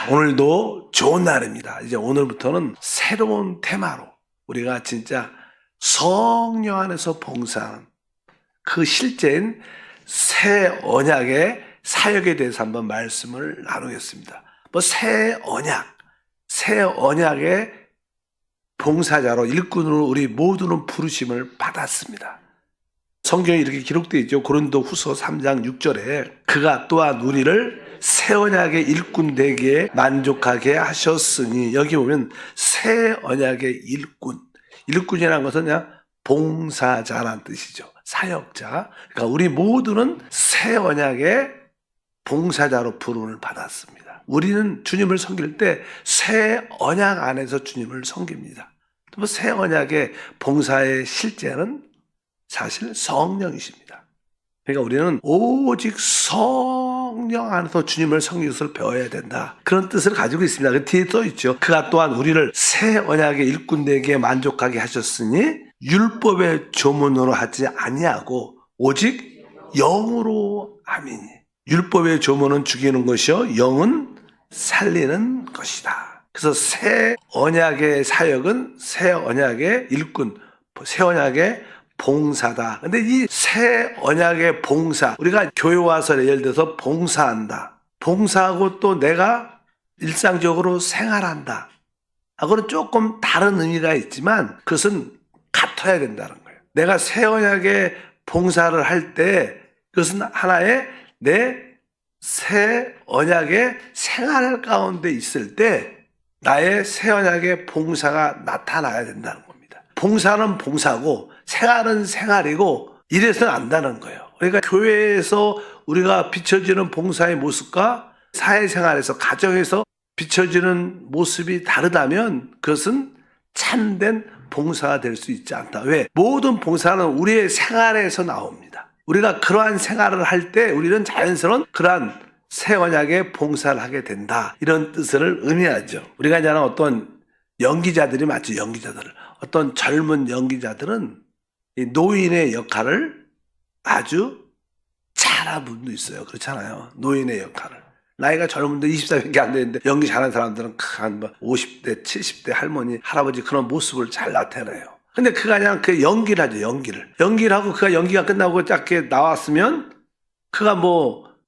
오늘도 좋은 날입니다. 이제 오늘부터는 새로운 테마로 우리가 진짜 성령 안에서 봉사하는 그 실제인 새 언약의 사역에 대해서 한번 말씀을 나누겠습니다. 새 언약의 봉사자로 일꾼으로 우리 모두는 부르심을 받았습니다. 성경에 이렇게 기록되어 있죠. 고린도 후서 3장 6절에 그가 또한 우리를 새 언약의 일꾼 되기에 만족하게 하셨으니, 여기 보면 새 언약의 일꾼이라는 것은 그냥 봉사자라는 뜻이죠. 사역자. 그러니까 우리 모두는 새 언약의 봉사자로 부름을 받았습니다. 우리는 주님을 섬길 때 새 언약 안에서 주님을 섬깁니다. 또 새 언약의 봉사의 실제는 사실 성령이십니다. 그러니까 우리는 오직 성령 안에서 주님을 섬기는 것을 배워야 된다, 그런 뜻을 가지고 있습니다. 그 뒤에 써 있죠. 그가 또한 우리를 새 언약의 일꾼 되기에 만족하게 하셨으니 율법의 조문으로 하지 아니하고 오직 영으로 함이니. 율법의 조문은 죽이는 것이요 영은 살리는 것이다. 그래서 새 언약의 사역은 새 언약의 일꾼, 새 언약의 봉사다. 근데 이 새 언약의 봉사, 우리가 교회 와서 예를 들어서 봉사한다, 봉사하고 또 내가 일상적으로 생활한다 하고는 조금 다른 의미가 있지만 그것은 같아야 된다는 거예요. 내가 새 언약의 봉사를 할 때 그것은 하나의 내 새 언약의 생활 가운데 있을 때 나의 새 언약의 봉사가 나타나야 된다는 겁니다. 봉사는 봉사고 생활은 생활이고 이래서는 안 된다는 거예요. 그러니까 교회에서 우리가 비춰지는 봉사의 모습과 사회생활에서, 가정에서 비춰지는 모습이 다르다면 그것은 참된 봉사가 될 수 있지 않다. 왜? 모든 봉사는 우리의 생활에서 나옵니다. 우리가 그러한 생활을 할 때 우리는 자연스러운 그러한 새 언약의 봉사를 하게 된다, 이런 뜻을 의미하죠. 우리가 이제 어떤 연기자들이 맞죠. 어떤 젊은 연기자들은 이 노인의 역할을 아주 잘하는 분도 있어요. 그렇잖아요. 노인의 역할을. 나이가 젊은데 20살밖에 안 되는데 연기 잘하는 사람들은 한 50대, 70대 할머니, 할아버지 그런 모습을 잘 나타내요. 근데 그가 그냥 그 연기를 하죠. 연기를 하고 그가 연기가 끝나고 짧게 나왔으면 그가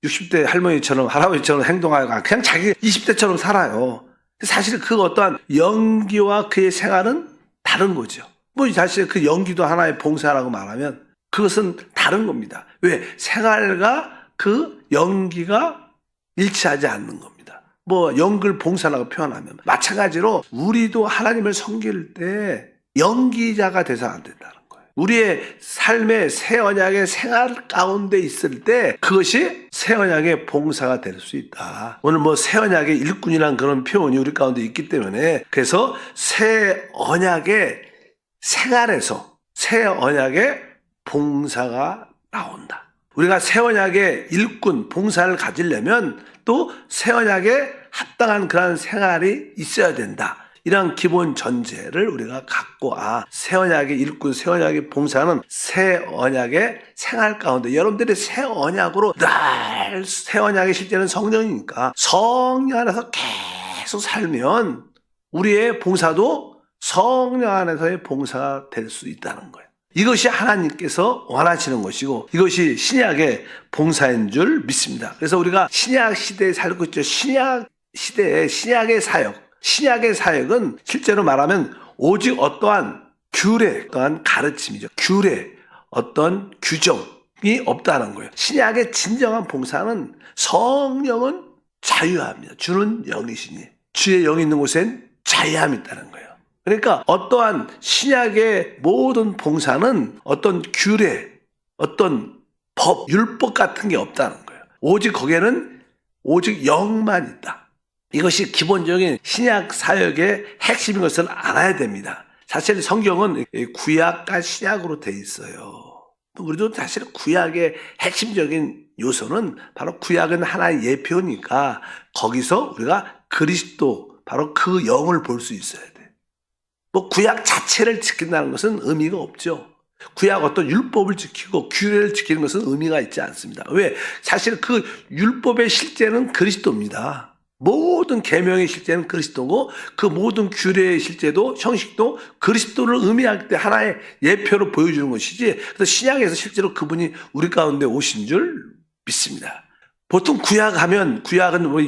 60대 할머니처럼, 할아버지처럼 행동하고 그냥 자기 20대처럼 살아요. 사실 그 어떠한 연기와 그의 생활은 다른 거죠. 사실 그 연기도 하나의 봉사라고 말하면 그것은 다른 겁니다. 왜? 생활과 그 연기가 일치하지 않는 겁니다. 연극 봉사라고 표현하면 마찬가지로 우리도 하나님을 섬길 때 연기자가 돼서는 안 된다는 거예요. 우리의 삶의 새 언약의 생활 가운데 있을 때 그것이 새 언약의 봉사가 될 수 있다. 오늘 새 언약의 일꾼이라는 그런 표현이 우리 가운데 있기 때문에, 그래서 새 언약의 생활에서 새 언약의 봉사가 나온다. 우리가 새 언약의 일꾼, 봉사를 가지려면 또 새 언약에 합당한 그런 생활이 있어야 된다. 이런 기본 전제를 우리가 갖고, 새 언약의 일꾼, 새 언약의 봉사는 새 언약의 생활 가운데, 여러분들이 새 언약으로 늘 새 언약의 실제는 성령이니까 성령 안에서 계속 살면 우리의 봉사도 성령 안에서의 봉사가 될 수 있다는 거예요. 이것이 하나님께서 원하시는 것이고 이것이 신약의 봉사인 줄 믿습니다. 그래서 우리가 신약 시대에 살고 있죠. 신약 시대의 신약의 사역은 실제로 말하면 오직 어떠한 규례, 어떠한 가르침이죠. 어떤 규정이 없다는 거예요. 신약의 진정한 봉사는 성령은 자유합니다. 주는 영이시니 주의 영이 있는 곳엔 자유함이 있다는 거예요. 그러니까 어떠한 신약의 모든 봉사는 어떤 규례, 어떤 법, 율법 같은 게 없다는 거예요. 오직 거기에는 오직 영만 있다. 이것이 기본적인 신약 사역의 핵심인 것을 알아야 됩니다. 사실 성경은 구약과 신약으로 돼 있어요. 우리도 사실 구약의 핵심적인 요소는 바로 구약은 하나의 예표니까 거기서 우리가 그리스도, 바로 그 영을 볼 수 있어야 돼. 구약 자체를 지킨다는 것은 의미가 없죠. 구약 어떤 율법을 지키고 규례를 지키는 것은 의미가 있지 않습니다. 왜? 사실 그 율법의 실제는 그리스도입니다. 모든 계명의 실제는 그리스도고 그 모든 규례의 실제도 형식도 그리스도를 의미할 때 하나의 예표로 보여주는 것이지, 그래서 신약에서 실제로 그분이 우리 가운데 오신 줄 믿습니다. 보통 구약하면 구약은 뭐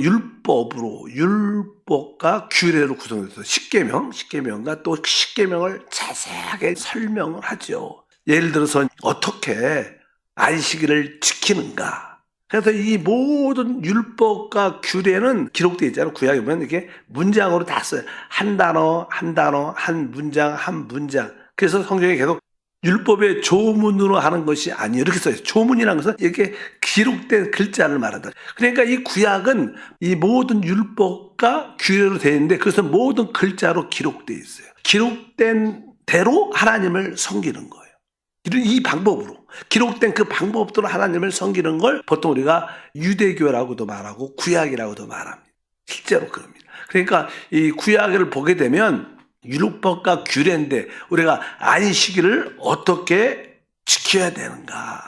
율법과 규례로 구성돼서 십계명과 또 십계명을 자세하게 설명을 하죠. 예를 들어서 어떻게 안식일을 지키는가. 그래서 이 모든 율법과 규례는 기록되어 있잖아요. 구약에 보면 이렇게 문장으로 다 써요. 한 단어, 한 문장. 그래서 성경에 계속 율법의 조문으로 하는 것이 아니에요. 이렇게 써요. 조문이라는 것은 이렇게 기록된 글자를 말한다. 그러니까 이 구약은 이 모든 율법과 규례로 되어 있는데 그것은 모든 글자로 기록되어 있어요. 기록된 대로 하나님을 섬기는 거예요. 이 방법으로. 기록된 그 방법대로 하나님을 섬기는 걸 보통 우리가 유대교라고도 말하고 구약이라고도 말합니다. 실제로 그럽니다. 그러니까 이 구약을 보게 되면 율법과 규례인데 우리가 안식일을 어떻게 지켜야 되는가.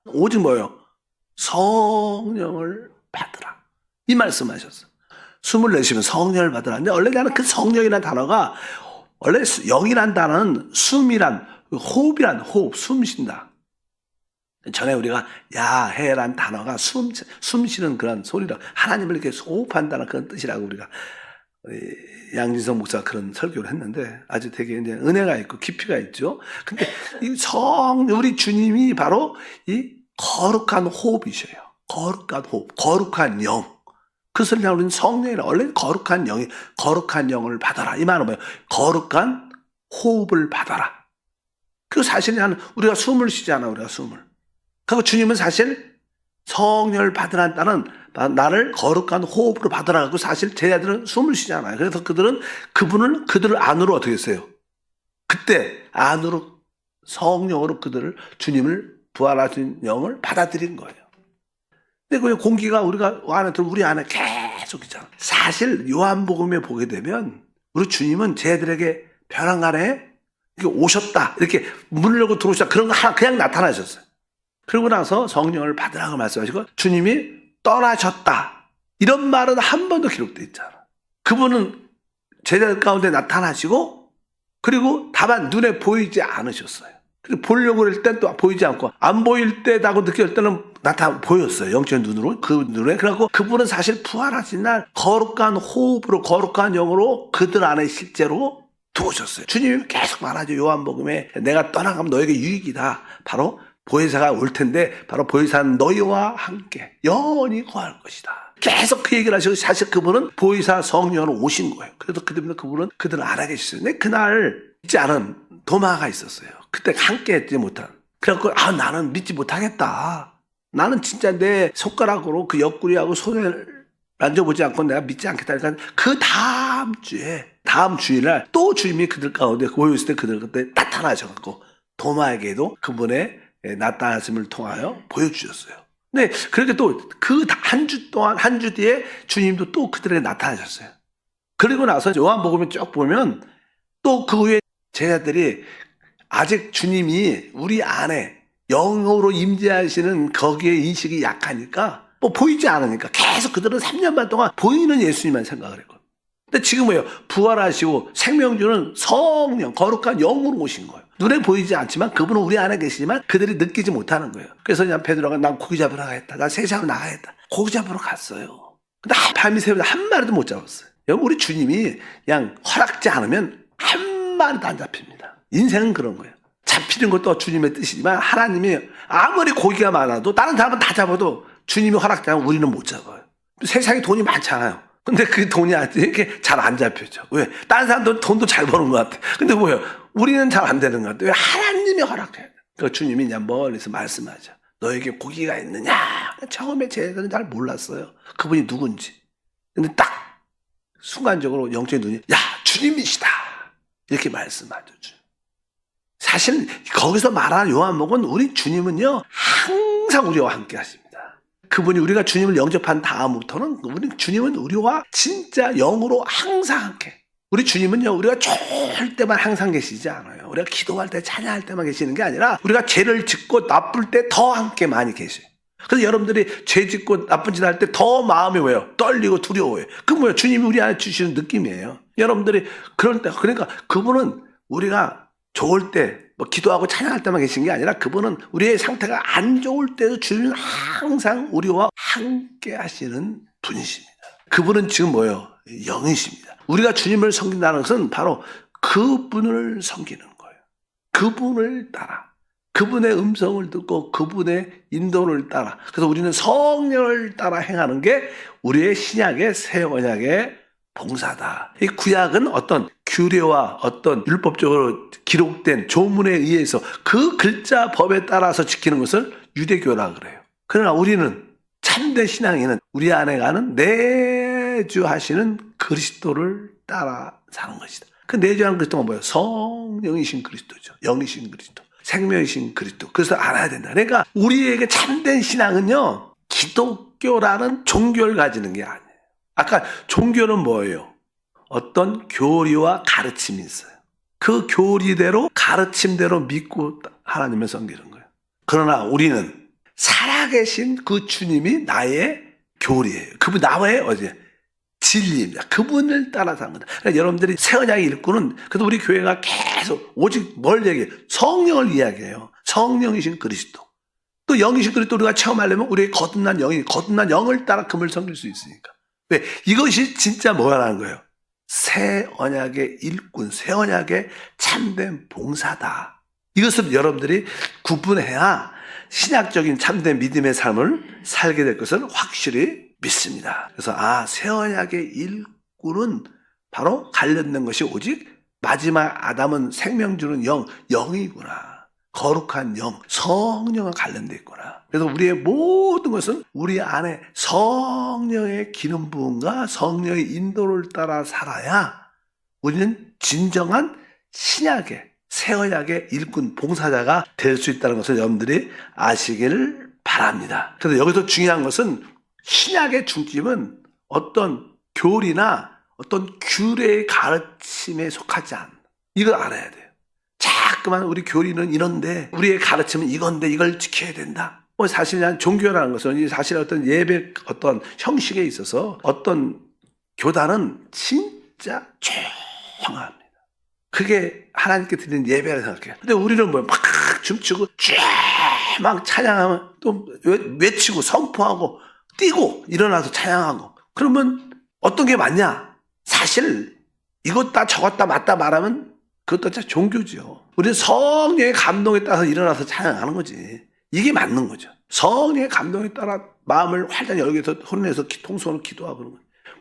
오직 뭐예요? 성령을 받으라. 이 말씀하셨어요. 숨을 내쉬면 성령을 받으라. 근데 원래 나는 그 성령이라는 단어가 원래 영이란 단어는 숨이란 호흡, 숨 쉰다. 전에 우리가 야해란 단어가 숨 쉬는 그런 소리라 하나님을 이렇게 호흡한다는 그런 뜻이라고 우리가 양진성 목사가 그런 설교를 했는데 아주 되게 이제 은혜가 있고 깊이가 있죠. 근데 우리 주님이 바로 이 거룩한 호흡이셔요. 거룩한 호흡, 거룩한 영. 그것을 우리는 성령이라 원래 거룩한 영을 받아라. 이 말은 뭐예요? 거룩한 호흡을 받아라. 그 사실은 우리가 숨을 쉬잖아, 우리가 숨을. 그리고 주님은 사실 성령을 받으라는 따는 나를 거룩한 호흡으로 받으라고 사실 제자들은 숨을 쉬잖아요. 그래서 그분을 그들 안으로 어떻게 했어요? 그때 안으로 성령으로 주님을 부활하신 영을 받아들인 거예요. 근데 그 공기가 우리 안에 계속 있잖아. 사실 요한복음에 보게 되면 우리 주님은 제자들에게 벼랑간에 오셨다. 이렇게 문을 열고 들어오셨다. 그런 거 그냥 나타나셨어요. 그러고 나서 성령을 받으라고 말씀하시고 주님이 떠나셨다. 이런 말은 한 번도 기록되어 있잖아. 그분은 제자들 가운데 나타나시고 그리고 다만 눈에 보이지 않으셨어요. 그리고 보려고 할 땐 또 보이지 않고 안 보일 때라고 느낄 때는 보였어요. 영적인 눈으로. 그 눈에. 그래갖고 그분은 사실 부활하신 날 거룩한 호흡으로 거룩한 영으로 그들 안에 실제로 두오셨어요. 주님이 계속 말하죠. 요한복음에 내가 떠나가면 너에게 유익이다. 바로 보혜사가 올 텐데 바로 보혜사는 너희와 함께 영원히 거할 것이다. 계속 그 얘기를 하시고 사실 그분은 보혜사 성령으로 오신 거예요. 그래서 그분은 그들을 알아 계셨어요. 근데 그날 믿지 않은 도마가 있었어요. 그때 함께 했지 못한. 그래갖고 나는 믿지 못하겠다. 나는 진짜 내 손가락으로 그 옆구리하고 손을 만져보지 않고 내가 믿지 않겠다. 그러니까 그 다음 주일날 또 주님이 그들 가운데 모였을 때 그들 그때 나타나셔갖고 도마에게도 그분의 나타나심을 통하여 보여주셨어요. 네, 그렇게 또 그 한 주 뒤에 주님도 또 그들에게 나타나셨어요. 그리고 나서 요한복음에 쭉 보면 또 그 후에 제자들이 아직 주님이 우리 안에 영으로 임재하시는 거기에 인식이 약하니까 보이지 않으니까 계속 그들은 3년 반 동안 보이는 예수님만 생각을 했거든요. 근데 지금 뭐예요? 부활하시고 생명 주는 성령, 거룩한 영으로 오신 거예요. 눈에 보이지 않지만 그분은 우리 안에 계시지만 그들이 느끼지 못하는 거예요. 그래서 그냥 베드로가 난 고기 잡으러 가겠다. 난 세상으로 나가겠다. 고기 잡으러 갔어요. 근데 밤이 새벽에 한 마리도 못 잡았어요. 우리 주님이 그냥 허락지 않으면 한 마리도 안 잡힙니다. 인생은 그런 거예요. 잡히는 것도 주님의 뜻이지만 하나님이 아무리 고기가 많아도 다른 사람은 다 잡아도 주님이 허락지 않으면 우리는 못 잡아요. 세상에 돈이 많잖아요. 근데 그 돈이 이렇게 잘 안 잡혀져. 왜? 다른 사람도 돈도 잘 버는 것 같아. 근데 뭐예요? 우리는 잘 안 되는 것 같아. 왜? 하나님이 허락해야 돼. 그 주님이 그냥 멀리서 말씀하죠. 너에게 고기가 있느냐? 처음에 제자들은 잘 몰랐어요. 그분이 누군지. 근데 딱 순간적으로 영적인 눈이 주님이시다. 이렇게 말씀하죠. 사실 거기서 말하는 요한복음은 우리 주님은요 항상 우리와 함께 하십니다. 그분이 우리가 주님을 영접한 다음부터는 주님은 우리와 진짜 영으로 항상 함께. 우리 주님은요 우리가 좋을 때만 항상 계시지 않아요. 우리가 기도할 때 찬양할 때만 계시는 게 아니라 우리가 죄를 짓고 나쁠 때 더 함께 많이 계셔요. 그래서 여러분들이 죄 짓고 나쁜 짓 할 때 더 마음이 왜요? 떨리고 두려워요. 그 뭐예요? 주님이 우리 안에 주시는 느낌이에요. 여러분들이 그럴 때, 그러니까 그분은 우리가 좋을 때, 뭐 기도하고 찬양할 때만 계신 게 아니라 그분은 우리의 상태가 안 좋을 때도 주님은 항상 우리와 함께 하시는 분이십니다. 그분은 지금 뭐예요? 영이십니다. 우리가 주님을 섬긴다는 것은 바로 그분을 섬기는 거예요. 그분을 따라. 그분의 음성을 듣고 그분의 인도를 따라. 그래서 우리는 성령을 따라 행하는 게 우리의 신약의 새 언약의 봉사다. 이 구약은 어떤 규례와 어떤 율법적으로 기록된 조문에 의해서 그 글자 법에 따라서 지키는 것을 유대교라 그래요. 그러나 우리는 참된 신앙인은 우리 안에 가는 내주하시는 그리스도를 따라 사는 것이다. 그 내주하는 그리스도가 뭐예요? 성령이신 그리스도죠. 영이신 그리스도. 생명이신 그리스도. 그래서 알아야 된다. 그러니까 우리에게 참된 신앙은요, 기독교라는 종교를 가지는 게 아니에요. 아까 종교는 뭐예요? 어떤 교리와 가르침이 있어요. 그 교리대로 가르침대로 믿고 하나님을 섬기는 거예요. 그러나 우리는 살아계신 그 주님이 나의 교리예요. 그분 나의 어제 진리입니다. 그분을 따라 사는 거다. 그러니까 여러분들이 새 언약의 일꾼은 그래도 우리 교회가 계속 오직 뭘 얘기해요? 성령을 이야기해요. 성령이신 그리스도. 또 영이신 그리스도 우리가 체험하려면 우리의 거듭난 영을 따라 그분을 섬길 수 있으니까. 왜? 이것이 진짜 뭐라는 거예요? 새 언약의 일꾼, 새 언약의 참된 봉사다. 이것을 여러분들이 구분해야 신약적인 참된 믿음의 삶을 살게 될 것을 확실히 믿습니다. 그래서 새 언약의 일꾼은 바로 관련된 것이 오직 마지막 아담은 생명 주는 영이구나. 거룩한 영, 성령과 관련되어 있구나. 그래서 우리의 모든 것은 우리 안에 성령의 기름 부음과 성령의 인도를 따라 살아야 우리는 진정한 신약의 새 언약의 일꾼 봉사자가 될 수 있다는 것을 여러분들이 아시기를 바랍니다. 그래서 여기서 중요한 것은 신약의 중심은 어떤 교리나 어떤 규례의 가르침에 속하지 않는다. 이걸 알아야 돼요. 자꾸만 우리 교리는 이런데 우리의 가르침은 이건데 이걸 지켜야 된다. 사실 종교라는 것은 사실 어떤 예배 어떤 형식에 있어서 어떤 교단은 진짜 조용합니다. 그게 하나님께 드리는 예배라 생각해요. 근데 우리는 막 춤추고 막 찬양하면 또 외치고 선포하고 뛰고 일어나서 찬양하고 그러면 어떤 게 맞냐? 사실 이것 다 저것 다 맞다 말하면 그것도 진짜 종교죠. 우리는 성령의 감동에 따라서 일어나서 찬양하는 거지. 이게 맞는 거죠. 성령의 감동에 따라 마음을 활짝 열게서 혼내서 통성으로 기도하고 그런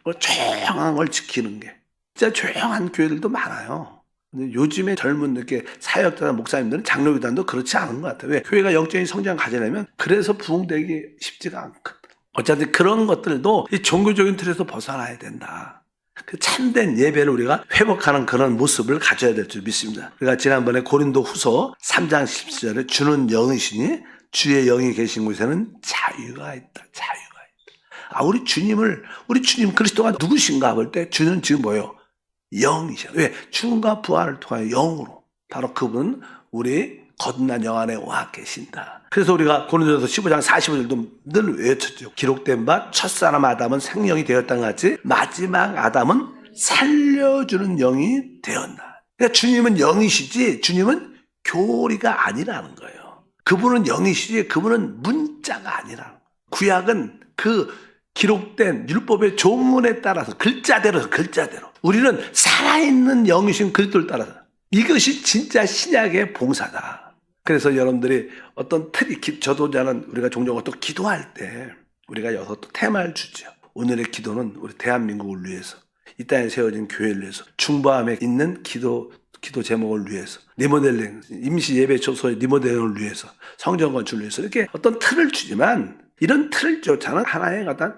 거예요. 조용한 걸 지키는 게. 진짜 조용한 교회들도 많아요. 근데 요즘에 젊은들께 사역자나 목사님들은 장로교단도 그렇지 않은 것 같아요. 왜? 교회가 영적인 성장 가지려면 그래서 부흥되기 쉽지가 않거든. 어차피 그런 것들도 이 종교적인 틀에서 벗어나야 된다. 그 참된 예배를 우리가 회복하는 그런 모습을 가져야 될 줄 믿습니다. 우리가 지난번에 고린도 후서 3장 17절에 주는 영이시니 주의 영이 계신 곳에는 자유가 있다. 우리 주님 그리스도가 누구신가 볼 때 주는 지금 뭐예요? 영이셔. 왜? 죽음과 부활을 통하여 영으로. 바로 그분 우리 거듭난 영 안에 와 계신다. 그래서 우리가 고린도서 15장 45절도 늘 외쳤죠. 기록된 바 첫사람 아담은 생명이 되었다는 같이 마지막 아담은 살려주는 영이 되었다. 그러니까 주님은 영이시지 주님은 교리가 아니라는 거예요. 그분은 영이시지 그분은 문자가 아니라는 거예요. 구약은 그 기록된 율법의 조문에 따라서 글자대로 우리는 살아있는 영이신 그리스도를 따라서 이것이 진짜 신약의 봉사다. 그래서 여러분들이 어떤 저도 저는 우리가 종종 어떤 기도할 때 우리가 여기서 또 테마를 주죠. 오늘의 기도는 우리 대한민국을 위해서 이 땅에 세워진 교회를 위해서 중보함에 있는 기도 제목을 위해서 리모델링 임시 예배 초소의 리모델링을 위해서 성전 건축을 위해서 이렇게 어떤 틀을 주지만 이런 틀조차는 하나의 어떤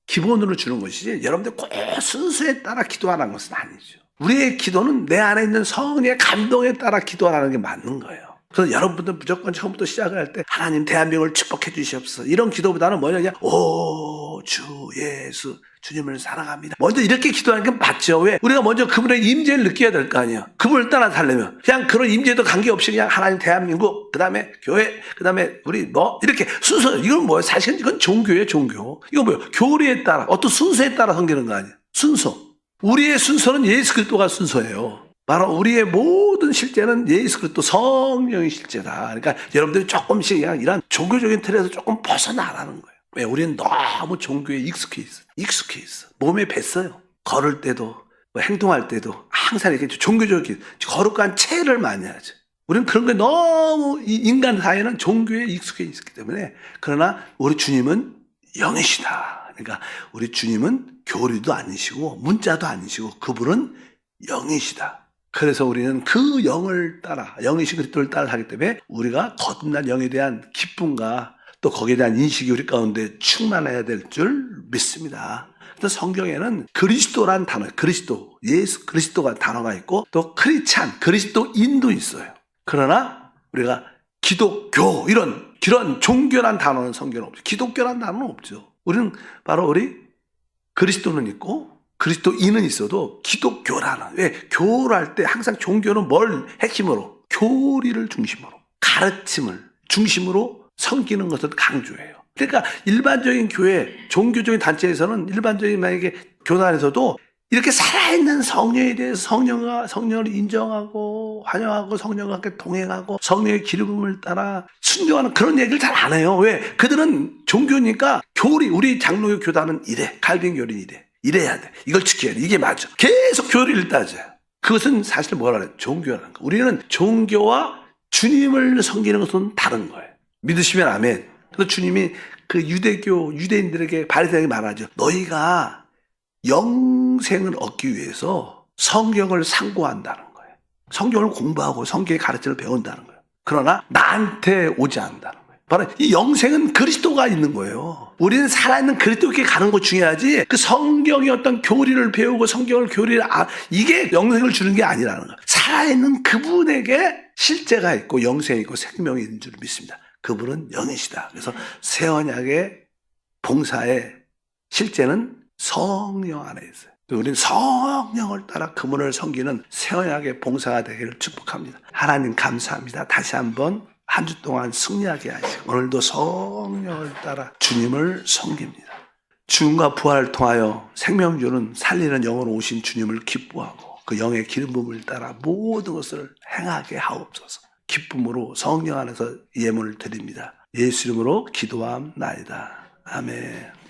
기본으로 주는 것이지 여러분들 꼭 순서에 따라 기도하라는 것은 아니죠. 우리의 기도는 내 안에 있는 성령의 감동에 따라 기도하라는 게 맞는 거예요. 그래서 여러분들 무조건 처음부터 시작을 할 때 하나님 대한민국을 축복해 주시옵소서 이런 기도보다는 뭐냐, 오 주 예수 주님을 사랑합니다. 먼저 이렇게 기도하는 게 맞죠. 왜? 우리가 먼저 그분의 임재를 느껴야 될 거 아니에요. 그분을 따라 살려면 그냥 그런 임재도 관계없이 그냥 하나님 대한민국, 그 다음에 교회, 그 다음에 우리 뭐 이렇게 순서. 이건 뭐예요? 사실은 이건 종교예요. 종교. 이거 뭐예요? 교리에 따라 어떤 순서에 따라 섬기는 거 아니에요. 순서. 우리의 순서는 예수 그리스도가 순서예요. 바로 우리의 모든 실제는 예수 그리스도 성령의 실제다. 그러니까 여러분들이 조금씩 그냥 이런 종교적인 틀에서 조금 벗어나라는 거예요. 왜? 우리는 너무 종교에 익숙해 있어. 몸에 뱄어요. 걸을 때도 뭐 행동할 때도 항상 이렇게 종교적인 거룩한 체를 많이 하죠. 우리는 그런 게 너무 인간 사회는 종교에 익숙해 있기 때문에. 그러나 우리 주님은 영이시다. 그러니까 우리 주님은 교리도 아니시고 문자도 아니시고 그분은 영이시다. 그래서 우리는 그 영을 따라, 영이신 그리스도를 따라 하기 때문에 우리가 거듭난 영에 대한 기쁨과 또 거기에 대한 인식이 우리 가운데 충만해야 될 줄 믿습니다. 그래서 성경에는 그리스도란 단어, 그리스도, 예수 그리스도가 단어가 있고 또 크리스찬, 그리스도인도 있어요. 그러나 우리가 기독교 이런 종교란 단어는 성경에 없죠. 기독교란 단어는 없죠. 우리는 바로 우리 그리스도는 있고 그리스도인은 있어도 기독교라는, 왜? 교를 때 항상 종교는 뭘 핵심으로? 교리를 중심으로, 가르침을 중심으로 섬기는 것을 강조해요. 그러니까 일반적인 교회, 종교적인 단체에서는 일반적인 만약에 교단에서도 이렇게 살아있는 성령에 대해서 성령을 인정하고 환영하고 성령과 함께 동행하고 성령의 기름을 따라 순종하는 그런 얘기를 잘 안 해요. 왜? 그들은 종교니까 교리, 우리 장로교 교단은 이래, 칼빈 교리는 이래. 이래야 돼. 이걸 지켜야 돼. 이게 맞아. 계속 교리를 따져요. 그것은 사실 뭐라 그래요? 종교라는 거. 우리는 종교와 주님을 섬기는 것은 다른 거예요. 믿으시면 아멘. 그래서 주님이 그 유대인들에게 바리새인에게 말하죠. 너희가 영생을 얻기 위해서 성경을 상고한다는 거예요. 성경을 공부하고 성경의 가르침을 배운다는 거예요. 그러나 나한테 오지 않는다는 거예요. 바로 이 영생은 그리스도가 있는 거예요. 우리는 살아있는 그리스도께 가는 거 중요하지, 그 성경의 어떤 교리를 배우고 이게 영생을 주는 게 아니라는 거예요. 살아있는 그분에게 실제가 있고 영생이 있고 생명이 있는 줄 믿습니다. 그분은 영이시다. 그래서 새 언약의 봉사의 실제는 성령 안에 있어요. 우리는 성령을 따라 그분을 섬기는 새 언약의 봉사가 되기를 축복합니다. 하나님 감사합니다. 다시 한번 한 주 동안 승리하게 하시고 오늘도 성령을 따라 주님을 섬깁니다. 죽음과 부활을 통하여 생명 주는 살리는 영으로 오신 주님을 기뻐하고 그 영의 기름 부음을 따라 모든 것을 행하게 하옵소서. 기쁨으로 성령 안에서 예물을 드립니다. 예수 이름으로 기도함나이다. 아멘.